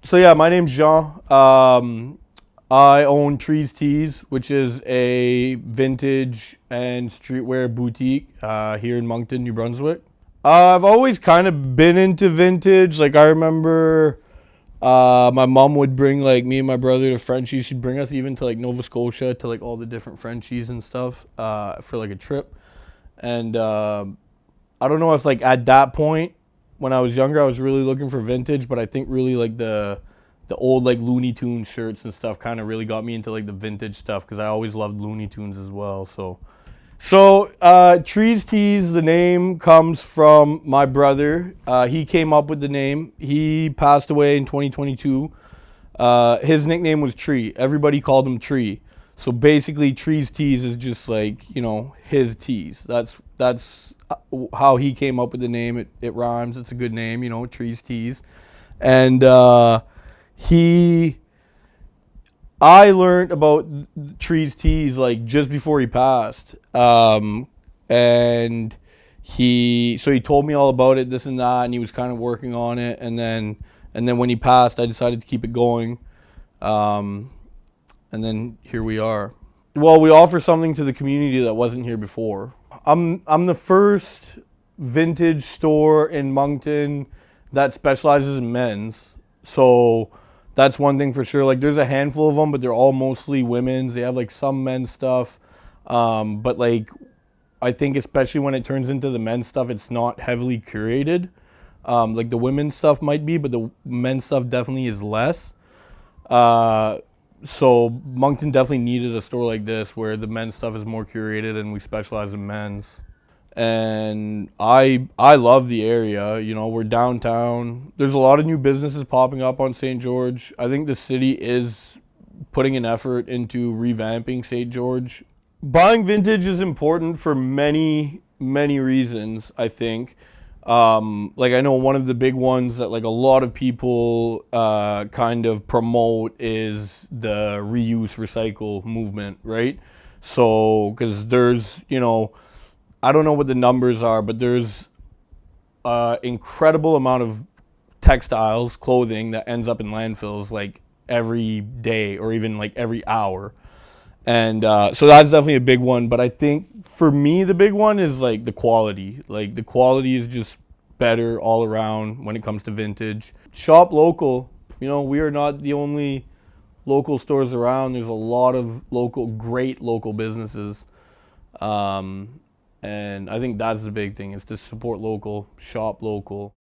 So yeah, my name's Jean. I own Trees Tees, which is a vintage and streetwear boutique here in Moncton, New Brunswick. I've always kind of been into vintage. Like I remember my mom would bring like me and my brother to Frenchies. She'd bring us even to like Nova Scotia to like all the different Frenchies and stuff for like a trip. And I don't know if like at that point when I was younger I was really looking for vintage, but I think really like the old like Looney Tunes shirts and stuff kind of really got me into like the vintage stuff because I always loved Looney Tunes as well. So Trees Tees, the name comes from my brother. He came up with the name. He passed away in 2022. His nickname was Tree. Everybody called him Tree. So basically, Trees Tees is just like, you know, his tees. That's how he came up with the name. It rhymes. It's a good name, you know, Trees Tees. And I learned about Trees Tees like just before he passed. And he told me all about it, this and that, and he was kind of working on it. And then when he passed, I decided to keep it going. And then here we are. Well, we offer something to the community that wasn't here before. I'm the first vintage store in Moncton that specializes in men's. So that's one thing for sure. Like there's a handful of them, but they're all mostly women's. They have like some men's stuff. But like I think especially when it turns into the men's stuff, it's not heavily curated. Like the women's stuff might be, but the men's stuff definitely is less. So Moncton definitely needed a store like this where the men's stuff is more curated and we specialize in men's. And I love the area. You know, we're downtown. There's a lot of new businesses popping up on St. George. I think the city is putting an effort into revamping St. George. Buying vintage is important for many, many reasons, I think. Like I know one of the big ones that like a lot of people kind of promote is the reuse recycle movement, right? So because there's, you know, I don't know what the numbers are, but there's incredible amount of textiles, clothing that ends up in landfills like every day or even like every hour. And so that's definitely a big one. But I think for me, the big one is like the quality. Like the quality is just better all around when it comes to vintage. Shop local. You know, we are not the only local stores around. There's a lot of great local businesses. And I think that's the big thing is to support local, shop local.